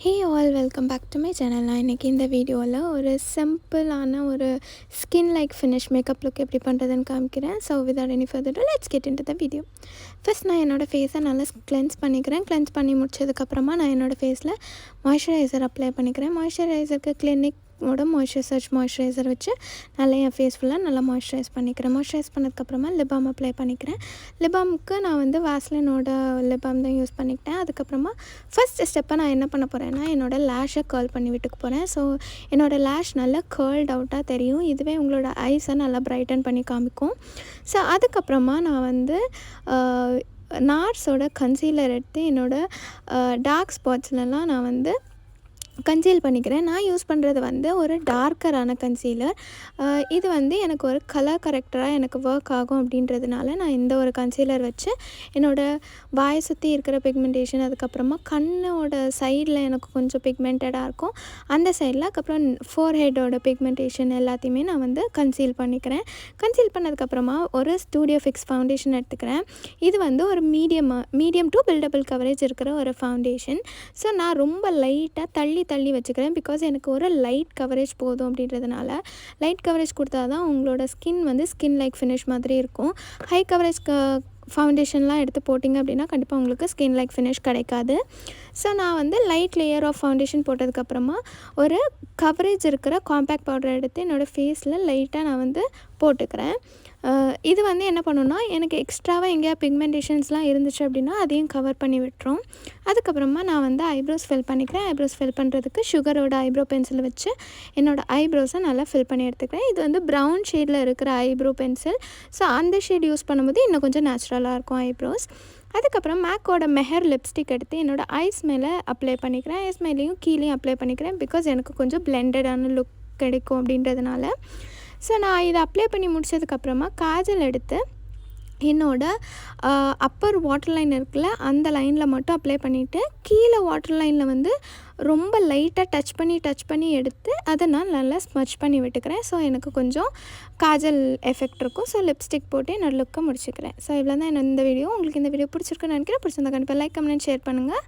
Hey all welcome back to my channel. நான் இன்றைக்கி இந்த வீடியோவில் ஒரு சிம்பிளான ஒரு skin like finish makeup look எப்படி பண்ணுறதுன்னு காமிக்கிறேன். So without any further ado let's get into the video. First நான் என்னோடய ஃபேஸை நல்லா கிளென்ஸ் பண்ணிக்கிறேன். கிளென்ஸ் பண்ணி முடிச்சதுக்கப்புறமா நான் என்னோடய ஃபேஸில் மாய்ஸ்சரைசர் அப்ளை பண்ணிக்கிறேன். மாய்ஸ்சரைசருக்கு கிளினிக்கோட மாய்ஸ்சரைசர் வச்சு நல்லா என் ஃபேஸ் ஃபுல்லாக நல்லா மாய்ஸ்சரைஸ் பண்ணிக்கிறேன். மாய்ஸ்சரைஸ் பண்ணதுக்கப்புறமா லிப் பாம் அப்ளை பண்ணிக்கிறேன். லிப் பாமுக்கு நான் வந்து வாஸ்லினோட லிப் பாம் தான் யூஸ் பண்ணிக்கிட்டேன். அதுக்கப்புறமா ஃபர்ஸ்ட் ஸ்டெப்பை நான் என்ன பண்ண போகிறேன்னா, என்னோடய லேஷை கர்ல் பண்ணி விட்டுக்க போகிறேன். ஸோ என்னோடய லேஷ் நல்லா கர்ல்ட் அவுட்டாக தெரியும். இதுவே உங்களோட ஐஸை நல்லா பிரைட்டன் பண்ணி காமிக்கும். ஸோ அதுக்கப்புறமா நான் வந்து நார்ஸோட கன்சீலர் எடுத்து என்னோடய டார்க் ஸ்பாட்ஸ்லலாம் நான் வந்து கன்சீல் பண்ணிக்கிறேன். நான் யூஸ் பண்ணுறது வந்து ஒரு டார்க்கரான கன்சீலர். இது வந்து எனக்கு ஒரு கலர் கரெக்டராக எனக்கு ஒர்க் ஆகும் அப்படின்றதுனால நான் இந்த ஒரு கன்சீலர் வச்சு என்னோடய வாயை சுற்றி இருக்கிற பிக்மெண்டேஷன், அதுக்கப்புறமா கண்ணோட சைடில் எனக்கு கொஞ்சம் பிக்மெண்டடாக இருக்கும் அந்த சைடில், அதுக்கப்புறம் ஃபோர்ஹெட்டோட பிக்மெண்டேஷன் எல்லாத்தையுமே நான் வந்து கன்சீல் பண்ணிக்கிறேன். கன்சீல் பண்ணதுக்கப்புறமா ஒரு ஸ்டூடியோ ஃபிக்ஸ் ஃபவுண்டேஷன் எடுத்துக்கிறேன். இது வந்து ஒரு மீடியம் டு பில்டபிள் கவரேஜ் இருக்கிற ஒரு ஃபவுண்டேஷன். ஸோ நான் ரொம்ப லைட்டாக தள்ளி வச்சுக்கிறேன். பிகாஸ் எனக்கு ஒரு லைட் கவரேஜ் போதும் அப்படின்றதுனால. லைட் கவரேஜ் கொடுத்தா தான் உங்களோட ஸ்கின் வந்து ஸ்கின் லைக் ஃபினிஷ் மாதிரி இருக்கும். ஹை கவரேஜ் ஃபவுண்டேஷன்லாம் எடுத்து போட்டிங்க அப்படின்னா கண்டிப்பாக உங்களுக்கு ஸ்கின் லைக் ஃபினிஷ் கிடைக்காது. ஸோ நான் வந்து லைட் லேயர் ஆஃப் ஃபவுண்டேஷன் போட்டதுக்கப்புறமா ஒரு கவரேஜ் இருக்கிற காம்பேக்ட் பவுடர் எடுத்து என்னோடய ஃபேஸில் லைட்டாக நான் வந்து போட்டுக்கிறேன். இது வந்து என்ன பண்ணுன்னா, எனக்கு எக்ஸ்ட்ராவாக எங்கேயா பிக்மெண்டேஷன்ஸ்லாம் இருந்துச்சு அப்படின்னா அதையும் கவர் பண்ணி விட்டுரும். அதுக்கப்புறமா நான் வந்து ஐப்ரோஸ் ஃபில் பண்ணிக்கிறேன். ஐப்ரோஸ் ஃபில் பண்ணுறதுக்கு சுகரோட ஐப்ரோ பென்சில் வச்சு என்னோடய ஐப்ரோஸை நல்லா ஃபில் பண்ணி எடுத்துக்கிறேன். இது வந்து ப்ரௌன் ஷேடில் இருக்கிற ஐப்ரோ பென்சில். ஸோ அந்த ஷேட் யூஸ் பண்ணும்போது இன்னும் கொஞ்சம் நேச்சுரலாக இருக்கும் ஐப்ரோஸ். அதுக்கப்புறம் மேக்கோட மெஹர் லிப்ஸ்டிக் எடுத்து என்னோடய ஐஸ் மேலே அப்ளை பண்ணிக்கிறேன். ஐஸ் மேலேயும் கீழேயும் அப்ளை பண்ணிக்கிறேன். பிகாஸ் எனக்கு கொஞ்சம் பிளெண்டடான லுக் கிடைக்கும் அப்படின்றதுனால. ஸோ நான் இதை அப்ளை பண்ணி முடிச்சதுக்கப்புறமா காஜல் எடுத்து என்னோடய அப்பர் வாட்டர் லைன் இருக்குல்ல, அந்த லைனில் மட்டும் அப்ளை பண்ணிவிட்டு கீழே வாட்டர் லைனில் வந்து ரொம்ப லைட்டாக டச் பண்ணி எடுத்து அதை நான் நல்லா ஸ்மச் பண்ணி விட்டுக்கிறேன். ஸோ எனக்கு கொஞ்சம் காஜல் எஃபெக்ட் இருக்கும். ஸோ லிப்ஸ்டிக் போட்டு என்னோட லுக்கை முடிச்சுக்கிறேன். ஸோ இவ்வளோ தான் இந்த வீடியோ. உங்களுக்கு இந்த வீடியோ பிடிச்சிருக்குன்னு நினைக்கிறேன். பிடிச்சிருந்தா கண்டிப்பாக லைக், கமெண்ட், ஷேர் பண்ணுங்கள்.